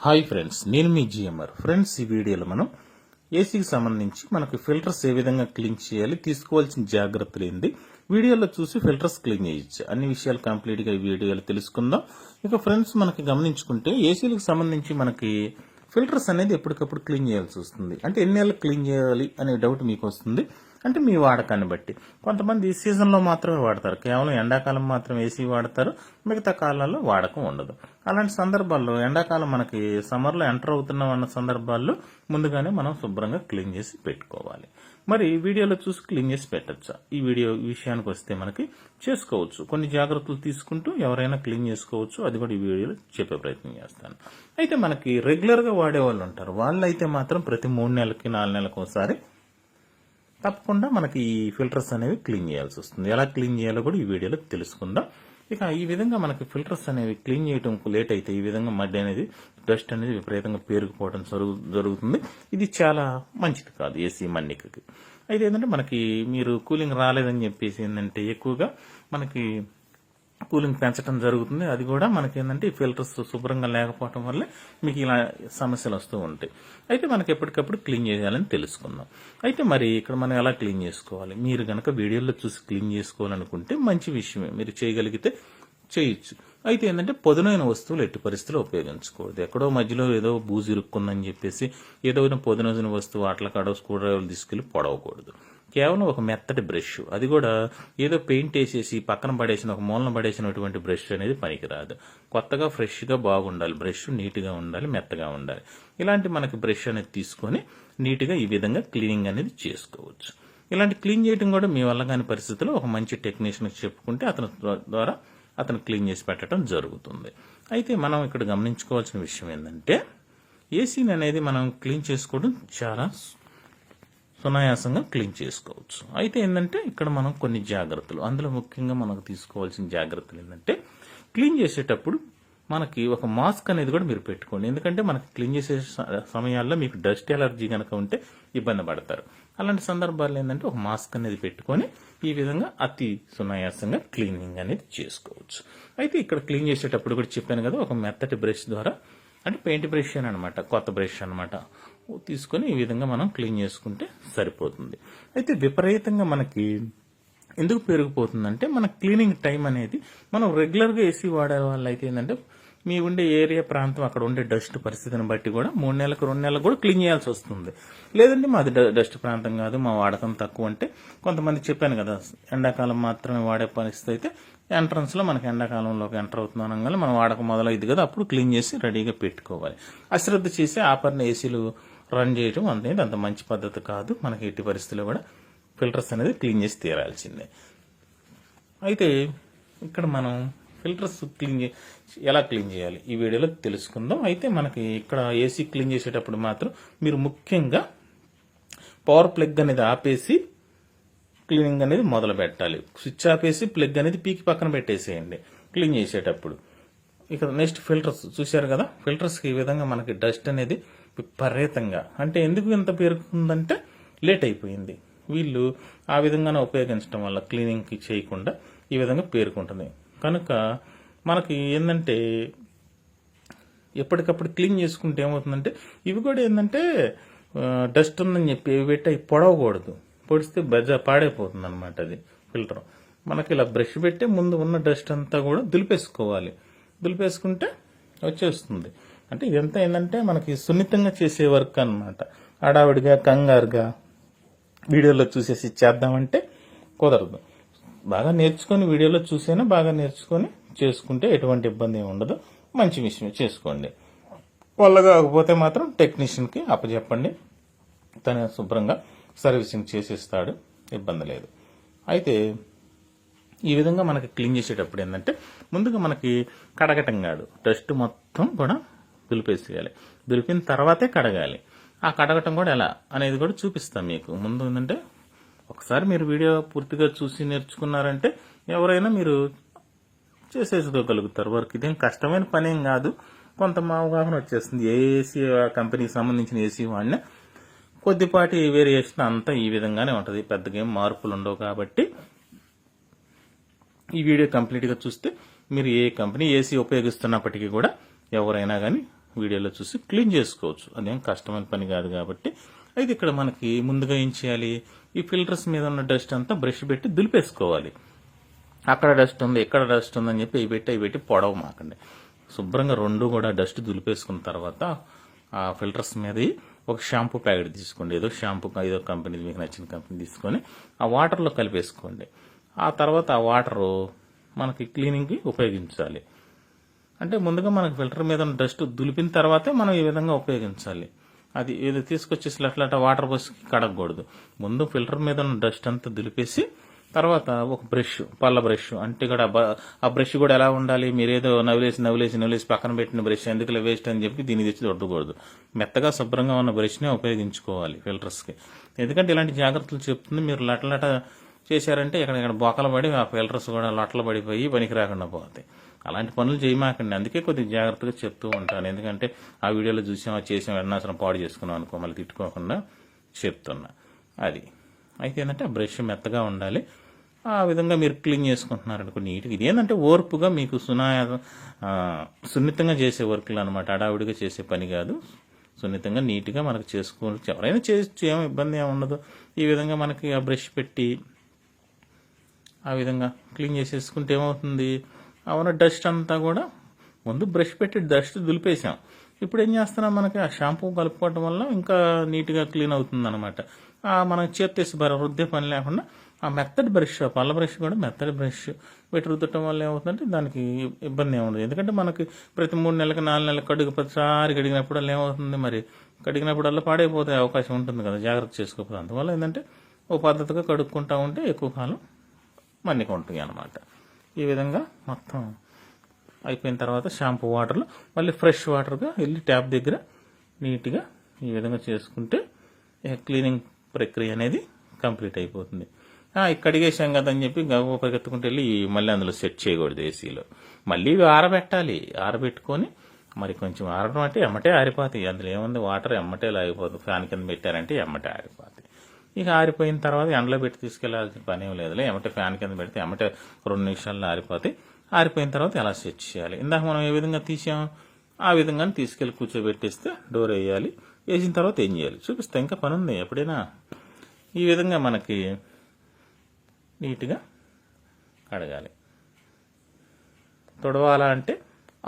Hi friends, నేను మీ GMR. Friends, ఈ వీడియోలో మనం ఏసీకి సంబంధించి మనకు ఫిల్టర్స్ ఏ విధంగా క్లీన్ చేయాలి, తీసుకోవాల్సిన జాగ్రత్తలు ఏంటి, వీడియోలో చూసి ఫిల్టర్స్ క్లీన్ చేయొచ్చు అన్ని విషయాలు కంప్లీట్గా ఈ వీడియోలో తెలుసుకుందాం. ఇక ఫ్రెండ్స్, మనకి గమనించుకుంటే ఏసీలకు సంబంధించి మనకి ఫిల్టర్స్ అనేది ఎప్పటికప్పుడు క్లీన్ చేయాల్సి వస్తుంది. అంటే ఎన్ని నెలలు క్లీన్ చేయాలి అనే డౌట్ మీకు వస్తుంది. అంటే మీ వాడకాన్ని బట్టి కొంతమంది సీజన్లో మాత్రమే వాడతారు, కేవలం ఎండాకాలం మాత్రం ఏసీ వాడతారు, మిగతా కాలాల్లో వాడకం ఉండదు. అలాంటి సందర్భాల్లో ఎండాకాలం మనకి సమ్మర్లో ఎంటర్ అవుతున్నాం అన్న సందర్భాల్లో ముందుగానే మనం శుభ్రంగా క్లీన్ చేసి పెట్టుకోవాలి. మరి వీడియోలో చూసి క్లీన్ చేసి పెట్టచ్చా? ఈ వీడియో విషయానికి వస్తే మనకి చేసుకోవచ్చు, కొన్ని జాగ్రత్తలు తీసుకుంటూ ఎవరైనా క్లీన్ చేసుకోవచ్చు. అది కూడా ఈ వీడియోలో చెప్పే ప్రయత్నం చేస్తాను. అయితే మనకి రెగ్యులర్గా వాడే వాళ్ళు ఉంటారు, వాళ్ళైతే మాత్రం ప్రతి 3 నెలలకి 4 నెలలకు ఒకసారి తప్పకుండా మనకి ఈ ఫిల్టర్స్ అనేవి క్లీన్ చేయాల్సి వస్తుంది. ఎలా క్లీన్ చేయాలో కూడా ఈ వీడియోలో తెలుసుకుందాం. ఇక ఈ విధంగా మనకి ఫిల్టర్స్ అనేవి క్లీన్ చేయడం లేట్ అయితే ఈ విధంగా మడ్డి అనేది, డస్ట్ అనేది విపరీతంగా పేరుకుపోవడం జరుగుతుంది. ఇది చాలా మంచిది కాదు ఏసీ మన్నికకి. అయితే ఏంటంటే మనకి మీరు కూలింగ్ రాలేదని చెప్పేసి ఏంటంటే ఎక్కువగా మనకి కూలింగ్ పెంచడం జరుగుతుంది. అది కూడా మనకి ఏంటంటే ఈ ఫిల్టర్స్ శుభ్రంగా లేకపోవడం వల్లే మీకు ఇలా సమస్యలు వస్తూ ఉంటాయి. అయితే మనకి ఎప్పటికప్పుడు క్లీన్ చేయాలని తెలుసుకుందాం. అయితే మరి ఇక్కడ మనం ఎలా క్లీన్ చేసుకోవాలి? మీరు కనుక వీడియోలో చూసి క్లీన్ చేసుకోవాలనుకుంటే మంచి విషయమే, మీరు చేయగలిగితే చేయొచ్చు. అయితే ఏంటంటే పదునైన వస్తువులు ఎట్టి పరిస్థితుల్లో ఉపయోగించకూడదు. ఎక్కడో మధ్యలో ఏదో బూజు ఇరుక్కుందని చెప్పేసి ఏదో పదునైన వస్తువు అట్ల కాడో స్క్రూ డ్రైవర్లు తీసుకెళ్లి పొడవకూడదు. కేవలం ఒక మెత్తటి బ్రష్, అది కూడా ఏదో పెయింట్ వేసేసి పక్కన పడేసిన ఒక మూలన పడేసినటువంటి బ్రష్ అనేది పనికిరాదు. కొత్తగా ఫ్రెష్గా బాగుండాలి, బ్రష్ నీట్గా ఉండాలి, మెత్తగా ఉండాలి. ఇలాంటి మనకి బ్రష్ అనేది తీసుకొని నీట్గా ఈ విధంగా క్లీనింగ్ అనేది చేసుకోవచ్చు. ఇలాంటి క్లీన్ చేయడం కూడా మీ వల్ల కాని పరిస్థితుల్లో ఒక మంచి టెక్నీషియన్కి చెప్పుకుంటే అతని ద్వారా అతను క్లీన్ చేసి పెట్టడం జరుగుతుంది. అయితే మనం ఇక్కడ గమనించుకోవాల్సిన విషయం ఏంటంటే ఏసీని అనేది మనం క్లీన్ చేసుకోవడం చాలా సునాయాసంగా క్లీన్ చేసుకోవచ్చు. అయితే ఏంటంటే ఇక్కడ మనం కొన్ని జాగ్రత్తలు, అందులో ముఖ్యంగా మనకు తీసుకోవాల్సిన జాగ్రత్తలు ఏంటంటే క్లీన్ చేసేటప్పుడు మనకి ఒక మాస్క్ అనేది కూడా మీరు పెట్టుకోండి. ఎందుకంటే మనకి క్లీన్ చేసే సమయాల్లో మీకు డస్ట్ ఎలర్జీ కనుక ఉంటే ఇబ్బంది పడతారు. అలాంటి సందర్భాల్లో ఏంటంటే ఒక మాస్క్ అనేది పెట్టుకొని ఈ విధంగా అతి సునాయాసంగా క్లీనింగ్ అనేది చేసుకోవచ్చు. అయితే ఇక్కడ క్లీన్ చేసేటప్పుడు కూడా చెప్పాను కదా, ఒక మెత్తటి బ్రష్ ద్వారా, అంటే పెయింట్ బ్రష్ అని అనమాట, కొత్త బ్రష్ అనమాట, తీసుకొని ఈ విధంగా మనం క్లీన్ చేసుకుంటే సరిపోతుంది. అయితే విపరీతంగా మనకి ఎందుకు పెరిగిపోతుందంటే మన క్లీనింగ్ టైం అనేది, మనం రెగ్యులర్గా ఏసీ వాడే వాళ్ళు అయితే ఏంటంటే మీ ఉండే ఏరియా ప్రాంతం, అక్కడ ఉండే డస్ట్ పరిస్థితిని బట్టి కూడా 3 నెలలకు 2 నెలలకు కూడా క్లీన్ చేయాల్సి వస్తుంది. లేదంటే మాది డస్ట్ ప్రాంతం కాదు, మా వాడకం తక్కువ అంటే కొంతమంది చెప్పాను కదా, ఎండాకాలం మాత్రమే వాడే పరిస్థితి అయితే ఎంట్రన్స్లో మనకి ఎండాకాలంలోకి ఎంటర్ అవుతున్నాం అనగానే మన వాడకం మొదలైంది కదా, అప్పుడు క్లీన్ చేసి రెడీగా పెట్టుకోవాలి. అశ్రద్ధ చేసి ఆపర్ణ ఏసీలు రన్ చేయడం అనేది అంత మంచి పద్ధతి కాదు. మనకి ఎట్టి పరిస్థితుల్లో కూడా ఫిల్టర్స్ అనేది క్లీన్ చేసి తీరాల్సిందే. అయితే ఇక్కడ మనం ఫిల్టర్స్ ఎలా క్లీన్ చేయాలి ఈ వీడియోలో తెలుసుకుందాం. అయితే మనకి ఇక్కడ ఏసీ క్లీన్ చేసేటప్పుడు మాత్రం మీరు ముఖ్యంగా పవర్ ప్లగ్ అనేది ఆపేసి క్లీనింగ్ అనేది మొదలు పెట్టాలి. స్విచ్ ఆపేసి ప్లగ్ అనేది పీకి పక్కన పెట్టేసేయండి క్లీన్ చేసేటప్పుడు. ఇక్కడ నెక్స్ట్ ఫిల్టర్స్ చూశారు కదా, ఫిల్టర్స్కి ఈ విధంగా మనకి డస్ట్ అనేది విపరీతంగా, అంటే ఎందుకు ఇంత పేరుకుందంటే లేట్ అయిపోయింది. వీళ్ళు ఆ విధంగానే ఉపయోగించడం వల్ల క్లీనింగ్కి చేయకుండా ఈ విధంగా పేరుకుంటుంది. కనుక మనకి ఏంటంటే ఎప్పటికప్పుడు క్లీన్ చేసుకుంటే ఏమవుతుందంటే ఇవి కూడా ఏంటంటే డస్ట్ ఉందని చెప్పి ఇవి పెట్టి అవి పొడవకూడదు, పొడిస్తే పాడైపోతుంది అనమాట అది ఫిల్టర్. మనకి ఇలా బ్రష్ పెట్టి ముందు ఉన్న డస్ట్ అంతా కూడా దులిపేసుకోవాలి. దులిపేసుకుంటే వచ్చేస్తుంది. అంటే ఇదంతా ఏంటంటే మనకి సున్నితంగా చేసే వర్క్ అనమాట. హడావిడిగా కంగారుగా వీడియోలో చూసేసి చేద్దామంటే కుదరదు. బాగా నేర్చుకొని వీడియోలో చూసైనా బాగా నేర్చుకొని చేసుకుంటే ఎటువంటి ఇబ్బంది ఏమి ఉండదు. మంచి విషయం చేసుకోండి. వల్ల కాకపోతే మాత్రం టెక్నీషియన్కి అప్పచెప్పండి, తను శుభ్రంగా సర్వీసింగ్ చేసేస్తాడు, ఇబ్బంది లేదు. అయితే ఈ విధంగా మనకి క్లీన్ చేసేటప్పుడు ఏంటంటే ముందుగా మనకి కడగటం కాదు, డస్ట్ మొత్తం కూడా దులిపేసేయాలి. దులిపిన తర్వాతే కడగాలి. ఆ కడగటం కూడా ఎలా అనేది కూడా చూపిస్తాం మీకు. ముందు ఏంటంటే ఒకసారి మీరు వీడియో పూర్తిగా చూసి నేర్చుకున్నారంటే ఎవరైనా మీరు చేసేసుకోగలుగుతారు వర్క్. ఇదేం కష్టమైన పని ఏం కాదు, కొంత అవగాహన వచ్చేస్తుంది. ఏ ఏసీ కంపెనీకి సంబంధించిన ఏసీ వాడినా కొద్దిపాటి వేరియేషన్ అంతా ఈ విధంగానే ఉంటుంది, పెద్దగా ఏం మార్పులు ఉండవు. కాబట్టి ఈ వీడియో కంప్లీట్గా చూస్తే మీరు ఏ కంపెనీ ఏసీ ఉపయోగిస్తున్నప్పటికీ కూడా ఎవరైనా కానీ వీడియోలో చూసి క్లీన్ చేసుకోవచ్చు. అదేం కష్టమైన పని కాదు కాబట్టి. అయితే ఇక్కడ మనకి ముందుగా ఏం చేయాలి, ఈ ఫిల్టర్స్ మీద ఉన్న డస్ట్ అంతా బ్రష్ పెట్టి దులిపేసుకోవాలి. అక్కడ డస్ట్ ఉంది, ఇక్కడ డస్ట్ ఉందని చెప్పి అవి పెట్టి పొడవు మాకండి. శుభ్రంగా రెండు కూడా డస్ట్ దులిపేసుకున్న తర్వాత ఆ ఫిల్టర్స్ మీద ఒక షాంపూ ప్యాకెట్ తీసుకోండి. ఏదో షాంపూ, ఏదో కంపెనీ, మీకు నచ్చిన కంపెనీ తీసుకొని ఆ వాటర్లో కలిపేసుకోండి. ఆ తర్వాత ఆ వాటరు మనకి క్లీనింగ్కి ఉపయోగించాలి. అంటే ముందుగా మనకి ఫిల్టర్ మీద ఉన్న డస్ట్ దులిపిన తర్వాతే మనం ఈ విధంగా ఉపయోగించాలి. అది ఏదో తీసుకొచ్చేసి అట్లా వాటర్ పోసి కడగకూడదు. ముందు ఫిల్టర్ మీద ఉన్న డస్ట్ అంతా దులిపేసి తర్వాత ఒక బ్రష్, పళ్ళ బ్రష్, అంటే కూడా ఆ బ్రష్ కూడా ఎలా ఉండాలి, మీరేదో నవ్వులేసి పక్కన పెట్టిన బ్రష్ ఎందుకులే వేస్ట్ అని చెప్పి దీన్ని తెచ్చి దొడ్డకూడదు. మెత్తగా శుభ్రంగా ఉన్న బ్రష్నే ఉపయోగించుకోవాలి ఫిల్టర్స్కి. ఎందుకంటే ఇలాంటి జాగ్రత్తలు చెప్తుంది. మీరు లటలట చేశారంటే ఇక్కడ బొక్కలు పడి ఆ ఫిల్టర్స్ కూడా లొట్టలు పడిపోయి పనికి రాకుండా పోతాయి. అలాంటి పనులు చేయమాకండి. అందుకే కొద్దిగా జాగ్రత్తగా చెప్తూ ఉంటాను. ఎందుకంటే ఆ వీడియోలో చూసాం, చేసాం, ఎన్నాసరం పాడు చేసుకున్నాం అనుకో, మళ్ళీ తిట్టుకోకుండా చెప్తున్నా. అది అయితే ఏంటంటే ఆ బ్రష్ మెత్తగా ఉండాలి. ఆ విధంగా మీరు క్లీన్ చేసుకుంటున్నారు అనుకో నీట్గా. ఇది ఏంటంటే ఓర్పుగా మీకు సున్నితంగా చేసే వర్క్లు అనమాట. అడావిడిగా చేసే పని కాదు. సున్నితంగా నీట్గా మనకు చేసుకోవచ్చు. ఎవరైనా చేయొచ్చు, ఏమో ఇబ్బంది ఏమి ఉండదు. ఈ విధంగా మనకి ఆ బ్రష్ పెట్టి ఆ విధంగా క్లీన్ చేసేసుకుంటే ఏమవుతుంది, అవున డస్ట్ అంతా కూడా ముందు బ్రష్ పెట్టి డస్ట్ దులిపేసాం. ఇప్పుడు ఏం చేస్తున్నాం, మనకి ఆ షాంపూ కలుపుకోవడం వల్ల ఇంకా నీట్గా క్లీన్ అవుతుంది అనమాట. మనం చేత్తేసి రుద్దే పని లేకుండా ఆ మెత్తడి బ్రష్, పళ్ళ బ్రష్ కూడా మెత్తడి బ్రష్ పెట్టి రుద్దటం వల్ల ఏమవుతుందంటే దానికి ఇబ్బంది ఏముండదు. ఎందుకంటే మనకి ప్రతి 3 నెలలకు 4 నెలలకు ప్రతిసారి కడిగినప్పుడల్లా ఏమవుతుంది, మరి కడిగినప్పుడల్లా పాడైపోతే అవకాశం ఉంటుంది కదా, జాగ్రత్త చేసుకోకపోతే. అందువల్ల ఏంటంటే ఓ పద్ధతిగా కడుక్కుంటూ ఉంటే ఎక్కువ కాలం మన్నిక ఉంటుంది అనమాట. ఈ విధంగా మొత్తం అయిపోయిన తర్వాత షాంపూ వాటర్లో మళ్ళీ ఫ్రెష్ వాటర్గా వెళ్ళి ట్యాప్ దగ్గర నీట్గా ఈ విధంగా చేసుకుంటే క్లీనింగ్ ప్రక్రియ అనేది కంప్లీట్ అయిపోతుంది. కడిగేసాం కదని చెప్పి గవ్వ పరిగెత్తుకుంటూ వెళ్ళి మళ్ళీ అందులో సెట్ చేయకూడదు. ఏసీలో మళ్ళీ ఆరబెట్టాలి. ఆరబెట్టుకొని మరి కొంచెం ఆరడం అంటే ఎమ్మటే ఆరిపోతాయి. అందులో ఏముంది, వాటర్ ఎమ్మటే లాగిపోతుంది. ఫ్యాన్ కింద పెట్టారంటే ఎమ్మటే ఆరిపోతాయి. ఇక ఆరిపోయిన తర్వాత ఎండలో పెట్టి తీసుకెళ్లాల్సిన పని ఏం లేదులే. ఎమ్మటే ఫ్యాన్ కింద పెడితే ఎమ్మటే 2 నిమిషాల్లో ఆరిపోతాయి. ఆరిపోయిన తర్వాత ఎలా సెట్ చేయాలి, ఇందాక మనం ఏ విధంగా తీసాం ఆ విధంగానే తీసుకెళ్లి కూర్చోబెట్టేస్తే డోర్ వేయాలి. వేసిన తర్వాత ఏం చేయాలి చూపిస్తా. ఇంకా పని ఉంది. ఎప్పుడైనా ఈ విధంగా మనకి నీట్గా కడగాలి. తుడవాలా అంటే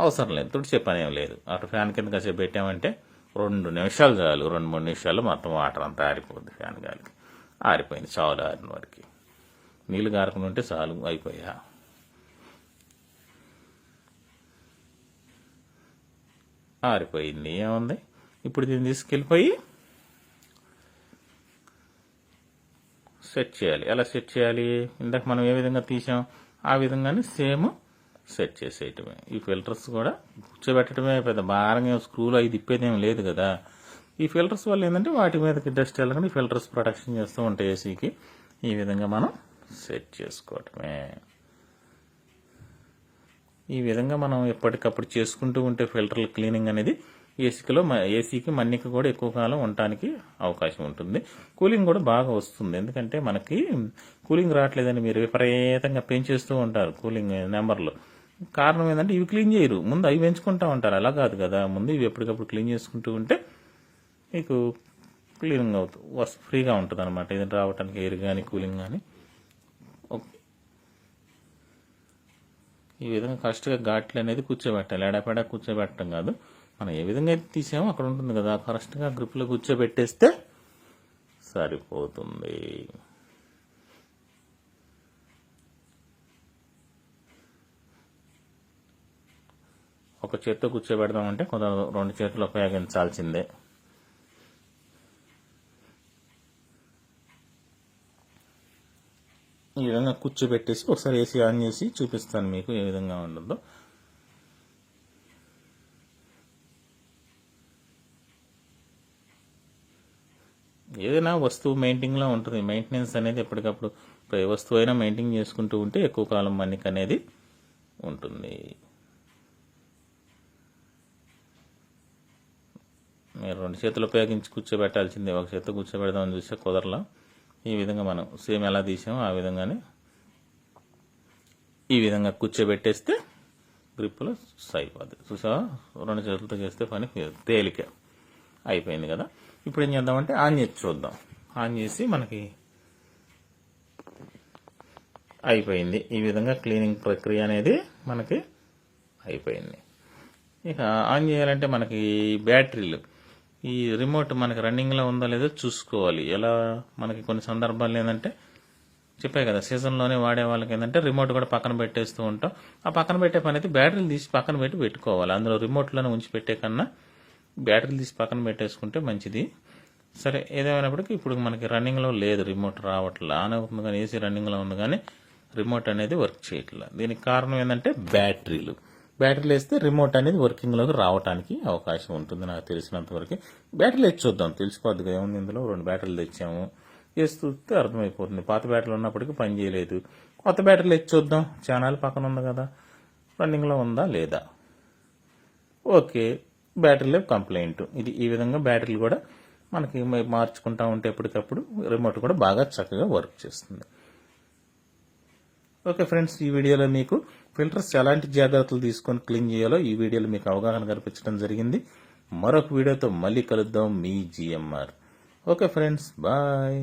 అవసరం లేదు, తుడిచే పని ఏం లేదు. అటు ఫ్యాన్ కింద కాసేపు పెట్టామంటే 2 నిమిషాలు చాలు. 2-3 నిమిషాల్లో మొత్తం వాటర్ అంతా ఆరిపోద్ది. ఫ్యాన్ గాలికి ఆరిపోయింది. చాలు, ఆరిన వరకు నీళ్ళు గారకుండా ఉంటే చాలు, అయిపోయా. ఆరిపోయింది, ఏముంది. ఇప్పుడు దీన్ని తీసుకెళ్ళిపోయి సెట్ చేయాలి. ఎలా సెట్ చేయాలి, ఇందాక మనం ఏ విధంగా తీసాం ఆ విధంగానే సేమ్ సెట్ చేసేయటమే. ఈ ఫిల్టర్స్ కూడా కూర్చోబెట్టడమే, పెద్ద భారంగా స్క్రూలు అవి తిప్పేదేం లేదు కదా. ఈ ఫిల్టర్స్ వల్ల ఏంటంటే వాటి మీదకి డస్ట్ వెళ్ళకుండా ఈ ఫిల్టర్స్ ప్రొటెక్షన్ చేస్తూ ఉంటాయి ఏసీకి. ఈ విధంగా మనం సెట్ చేసుకోవటమే. ఈ విధంగా మనం ఎప్పటికప్పుడు చేసుకుంటూ ఉంటే ఫిల్టర్ల క్లీనింగ్ అనేది ఏసీకి మన్నిక కూడా ఎక్కువ కాలం ఉండటానికి అవకాశం ఉంటుంది. కూలింగ్ కూడా బాగా వస్తుంది. ఎందుకంటే మనకి కూలింగ్ రావట్లేదని మీరు విపరీతంగా పెంచేస్తూ ఉంటారు కూలింగ్ నెంబర్లు. కారణం ఏంటంటే ఇవి క్లీన్ చేయరు, ముందు అవి పెంచుకుంటూ ఉంటారు. అలా కాదు కదా, ముందు ఇవి ఎప్పటికప్పుడు క్లీన్ చేసుకుంటూ ఉంటే మీకు క్లీనింగ్ అవుతుంది, ఫ్రీగా ఉంటుంది అనమాట. ఇది రావడానికి ఎయిర్ కానీ కూలింగ్ కానీ. ఈ విధంగా కరెక్ట్గా ఘాట్లు అనేది కూర్చోబెట్టాలి. ఎడపెడా కూర్చోబెట్టడం కాదు, మనం ఏ విధంగా అయితే తీసామో అక్కడ ఉంటుంది కదా, కరెక్ట్గా గ్రిప్లో కూర్చోబెట్టేస్తే సరిపోతుంది. ఒక చేత్తో కూర్చోబెడదామంటే కొంత 2 చేతులు ఉపయోగించాల్సిందే. ఈ విధంగా కూర్చోబెట్టేసి ఒకసారి ఏసీ ఆన్ చేసి చూపిస్తాను మీకు ఏ విధంగా ఉంటుందో. ఏదైనా వస్తువు మెయింటైన్లో ఉంటుంది. మెయింటెనెన్స్ అనేది ఎప్పటికప్పుడు ఏ వస్తువు అయినా మెయింటైన్ చేసుకుంటూ ఉంటే ఎక్కువ కాలం మన్నిక అనేది ఉంటుంది. మీరు 2 చేతులు ఉపయోగించి కూర్చోబెట్టాల్సిందే. ఒక చేత కూర్చోబెడదామని చూస్తే కుదరలా. ఈ విధంగా మనం సేమ్ ఎలా తీసామో ఆ విధంగానే ఈ విధంగా కూర్చోబెట్టేస్తే గ్రిప్లో అయిపోద్ది. చూసావా, 2 చేతులతో చేస్తే పని తేలిక అయిపోయింది కదా. ఇప్పుడు ఏం చేద్దామంటే ఆన్ చేసి చూద్దాం. ఆన్ చేసి మనకి అయిపోయింది. ఈ విధంగా క్లీనింగ్ ప్రక్రియ అనేది మనకి అయిపోయింది. ఇక ఆన్ చేయాలంటే మనకి బ్యాటరీలు, ఈ రిమోట్ మనకి రన్నింగ్లో ఉందో లేదో చూసుకోవాలి. ఎలా, మనకి కొన్ని సందర్భాలు ఏంటంటే చెప్పాయి కదా, సీజన్లోనే వాడే వాళ్ళకి ఏంటంటే రిమోట్ కూడా పక్కన పెట్టేస్తూ ఉంటాం. ఆ పక్కన పెట్టే పని అయితే బ్యాటరీలు తీసి పక్కన పెట్టుకోవాలి. అందులో రిమోట్లోనే ఉంచి పెట్టే కన్నా బ్యాటరీలు తీసి పక్కన పెట్టేసుకుంటే మంచిది. సరే, ఏదేమైనప్పటికీ ఇప్పుడు మనకి రన్నింగ్లో లేదు, రిమోట్ రావట్లేదు. ఆన్ అవుతుంది కానీ ఏసీ రన్నింగ్లో ఉంది కానీ రిమోట్ అనేది వర్క్ చేయట్లేదు. దీనికి కారణం ఏంటంటే బ్యాటరీలు వేస్తే రిమోట్ అనేది వర్కింగ్లోకి రావడానికి అవకాశం ఉంటుంది. నాకు తెలిసినంతవరకు బ్యాటరీలు తెచ్చి చూద్దాం, తెలిసిపోద్దిగా ఏముంది. ఇందులో 2 బ్యాటరీలు తెచ్చాము, వేసి చూస్తే అర్థమైపోతుంది. పాత బ్యాటరీలు ఉన్నప్పటికీ పని చేయలేదు. కొత్త బ్యాటరీలు తెచ్చి చూద్దాం. ఛానల్ పక్కన ఉంది కదా, రన్నింగ్లో ఉందా లేదా. ఓకే, బ్యాటరీలో కంప్లైంట్. ఇది ఈ విధంగా బ్యాటరీలు కూడా మనకి మార్చుకుంటా ఉంటే ఎప్పటికప్పుడు రిమోట్ కూడా బాగా చక్కగా వర్క్ చేస్తుంది. ఓకే ఫ్రెండ్స్, ఈ వీడియోలో మీకు ఫిల్టర్స్ ఎలాంటి జాగ్రత్తలు తీసుకొని క్లీన్ చేయాలో ఈ వీడియోలో మీకు అవగాహన కల్పించడం జరిగింది. మరొక వీడియోతో మళ్ళీ కలుద్దాం. మీ జిఎంఆర్. Okay friends, bye.